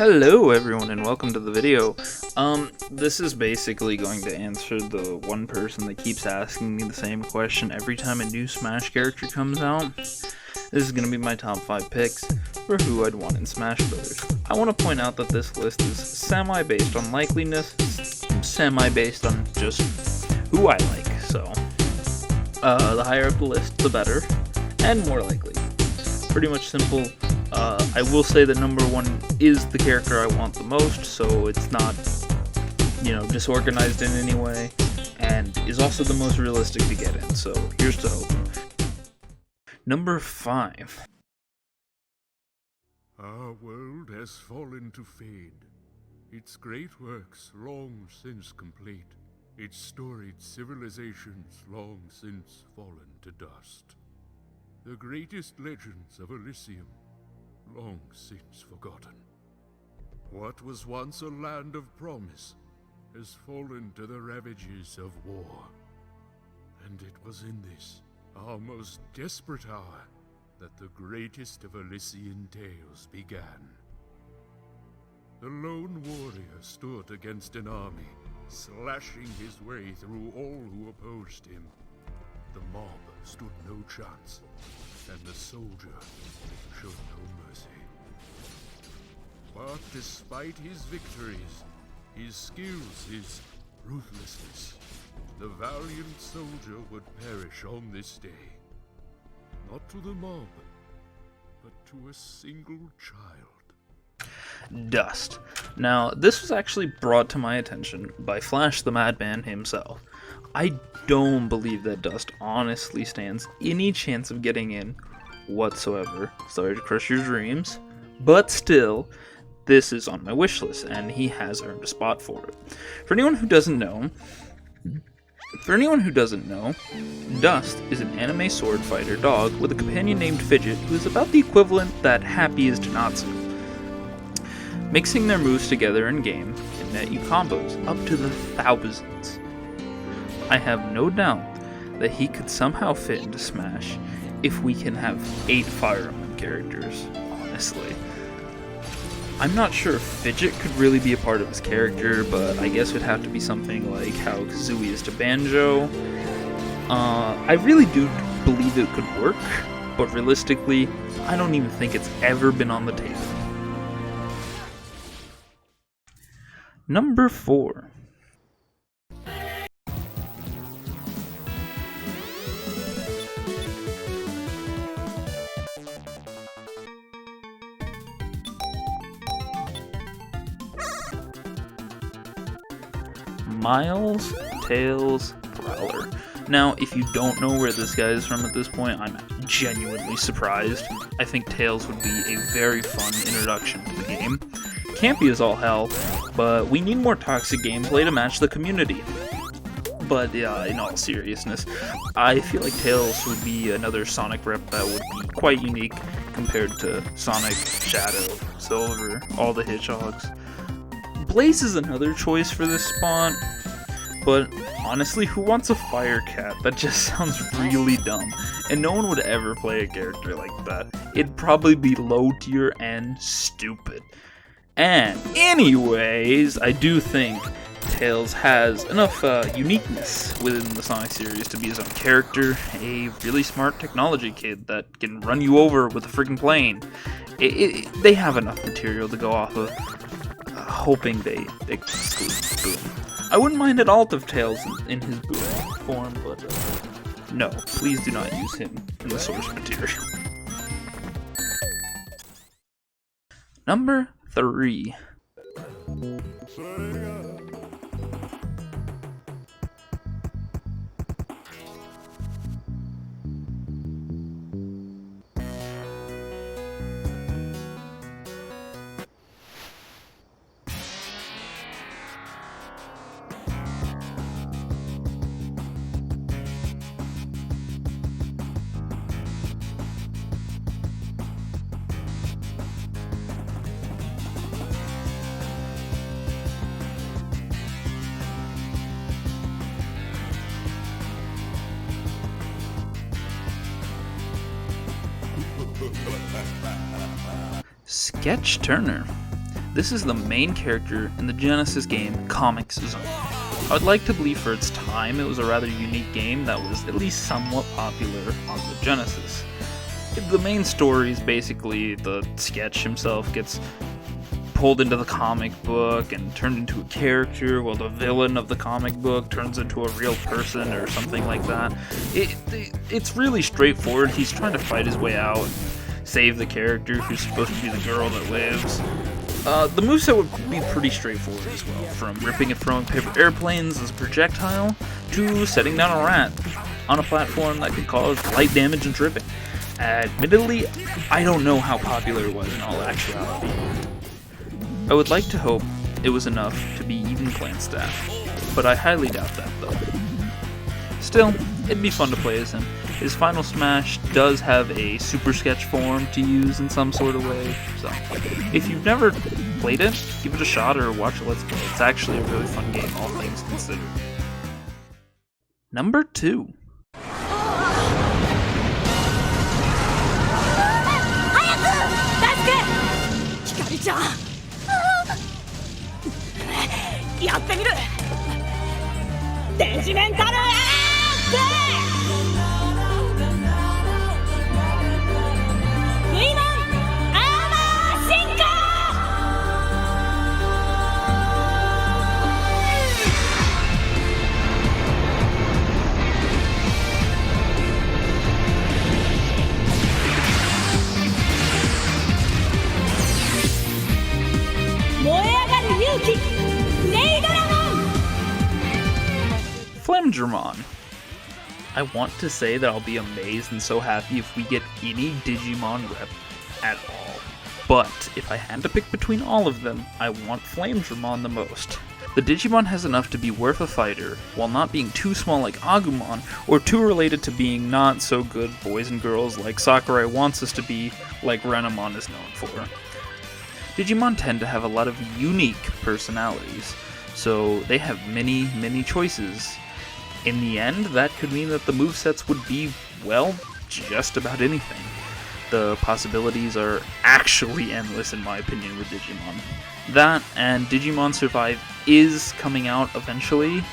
Hello everyone and welcome to the video. This is basically going to answer the one person that keeps asking me the same question every time a new Smash character comes out. This is going to be my top 5 picks for who I'd want in Smash Bros. I want to point out that this list is semi-based on likeliness, semi-based on just who I like, so the higher up the list, the better, and more likely. Pretty much simple. I will say that number 1 is the character I want the most, so it's not, disorganized in any way, and is also the most realistic to get in, so here's to hope. Number 5. Our world has fallen to fade, its great works long since complete, its storied civilizations long since fallen to dust. The greatest legends of Elysium long since forgotten. What was once a land of promise has fallen to the ravages of war. And it was in this, our most desperate hour, that the greatest of Elysian tales began. The lone warrior stood against an army, slashing his way through all who opposed him. The mob stood no chance, and the soldier showed no mercy. But despite his victories, his skills, his ruthlessness, the valiant soldier would perish on this day. Not to the mob, but to a single child. Dust. Now, this was actually brought to my attention by Flash the Madman himself. I don't believe that Dust honestly stands any chance of getting in whatsoever. Sorry to crush your dreams, but still, this is on my wish list, and he has earned a spot for it. For anyone who doesn't know, Dust is an anime sword fighter dog with a companion named Fidget, who is about the equivalent that Happy is to Natsu. Mixing their moves together in game can net you combos up to the thousands. I have no doubt that he could somehow fit into Smash if we can have 8 Fire Emblem characters, honestly. I'm not sure if Fidget could really be a part of his character, but I guess it would have to be something like how Kazooie is to Banjo. I really do believe it could work, but realistically, I don't even think it's ever been on the table. Number 4. Miles Tails Prowler. Now, if you don't know where this guy is from at this point, I'm genuinely surprised. I think Tails would be a very fun introduction to the game. Campy as all hell, but we need more toxic gameplay to match the community. But in all seriousness, I feel like Tails would be another Sonic rep that would be quite unique compared to Sonic, Shadow, Silver, all the Hedgehogs. Blaze is another choice for this spot, but honestly, who wants a Fire Cat? That just sounds really dumb, and no one would ever play a character like that. It'd probably be low tier and stupid. And anyways, I do think Tails has enough uniqueness within the Sonic series to be his own character, a really smart technology kid that can run you over with a freaking plane. They have enough material to go off of. Hoping they exclude Boom. I wouldn't mind at all if Tails in his Boom form, but no, please do not use him in the source material. Number 3. Sketch Turner. This is the main character in the Genesis game Comix Zone. I would like to believe for its time it was a rather unique game that was at least somewhat popular on the Genesis. The main story is basically the Sketch himself gets pulled into the comic book and turned into a character, while the villain of the comic book turns into a real person or something like that. It's really straightforward. He's trying to fight his way out and save the character who's supposed to be the girl that lives. The moveset would be pretty straightforward as well, from ripping and throwing paper airplanes as a projectile to setting down a rat on a platform that could cause light damage and tripping. Admittedly, I don't know how popular it was in all actuality. I would like to hope it was enough to be even glanced at, but I highly doubt that though. Still, it'd be fun to play as him. His final smash does have a super sketch form to use in some sort of way, so if you've never played it, give it a shot or watch a Let's Play. It's actually a really fun game, all things considered. Number 2. やってみるデジメンタルエースウィモンアーマー進化燃え上がる勇気 Flamedramon. I want to say that I'll be amazed and so happy if we get any Digimon rep at all. But if I had to pick between all of them, I want Flamedramon the most. The Digimon has enough to be worth a fighter, while not being too small like Agumon, or too related to being not so good boys and girls like Sakurai wants us to be, like Renamon is known for. Digimon tend to have a lot of unique personalities, so they have many choices. In the end, that could mean that the movesets would be, well, just about anything. The possibilities are actually endless in my opinion with Digimon. That and Digimon Survive is coming out eventually.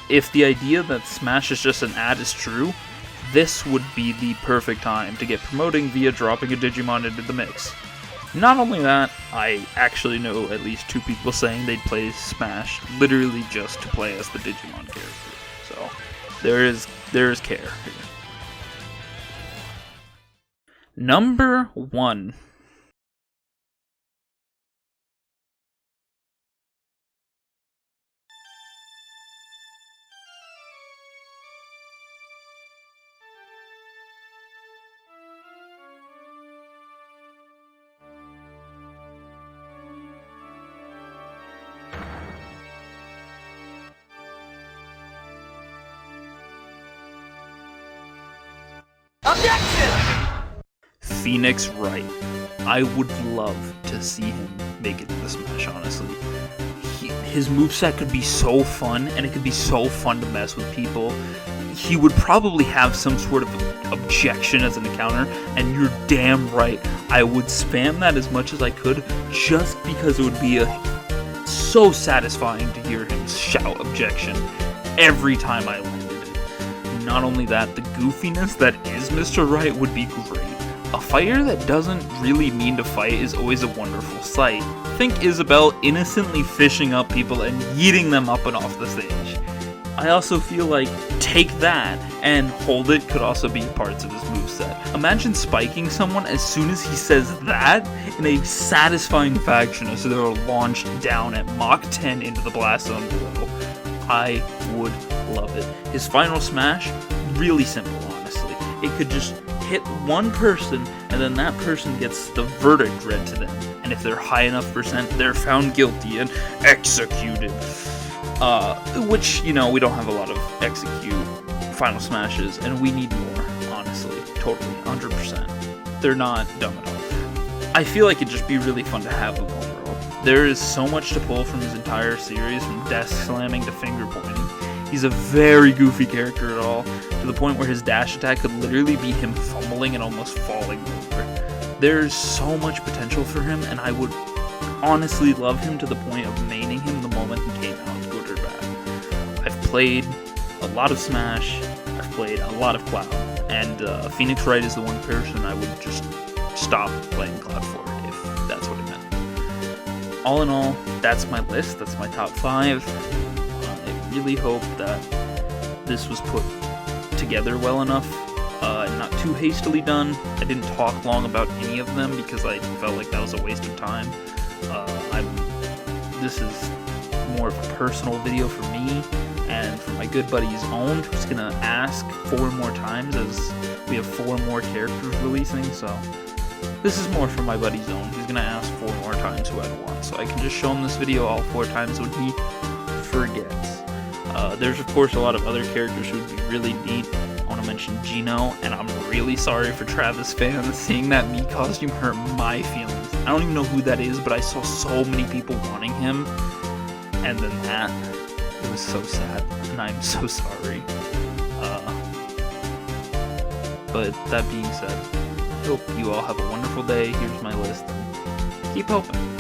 If the idea that Smash is just an ad is true, this would be the perfect time to get promoting via dropping a Digimon into the mix. Not only that, I actually know at least 2 people saying they'd play Smash literally just to play as the Digimon character. So, there is care here. Number 1. Phoenix Wright. I would love to see him make it to the Smash, honestly. His moveset could be so fun, and it could be so fun to mess with people. He would probably have some sort of objection as an encounter, and you're damn right, I would spam that as much as I could, just because it would be so satisfying to hear him shout objection every time I landed it. Not only that, the goofiness that is Mr. Wright would be great. A fighter that doesn't really mean to fight is always a wonderful sight. Think Isabelle innocently fishing up people and yeeting them up and off the stage. I also feel like Take That and Hold It could also be parts of his moveset. Imagine spiking someone as soon as he says that in a satisfying fashion as they're launched down at Mach 10 into the blast zone below. I would love it. His final smash, really simple honestly. It could just hit one person, and then that person gets the verdict read to them. And if they're high enough percent, they're found guilty and executed. Which, you know, we don't have a lot of execute final smashes, and we need more, honestly. Totally, 100%. They're not dumb at all. I feel like it'd just be really fun to have them overall. There is so much to pull from his entire series, from desk slamming to finger pointing. He's a very goofy character at all, to the point where his dash attack could literally be him fumbling and almost falling over. There's so much potential for him, and I would honestly love him to the point of maining him the moment he came out, good or bad. I've played a lot of Smash, I've played a lot of Cloud, and Phoenix Wright is the one person I would just stop playing Cloud for, if that's what it meant. All in all, that's my list, that's my top 5. I really hope that this was put together well enough, not too hastily done. I didn't talk long about any of them because I felt like that was a waste of time. This is more of a personal video for me and for my good buddy Owned, who's gonna ask 4 more times as we have 4 more characters releasing, so this is more for my buddy Owned, who's gonna ask 4 more times who I'd want, so I can just show him this video all 4 times when he forgets. There's of course a lot of other characters who would be really neat. I want to mention Gino, and I'm really sorry for Travis fans. Seeing that Mii costume hurt my feelings. I don't even know who that is, but I saw so many people wanting him, and then that, it was so sad, and I'm so sorry. But that being said, I hope you all have a wonderful day. Here's my list, and keep hoping.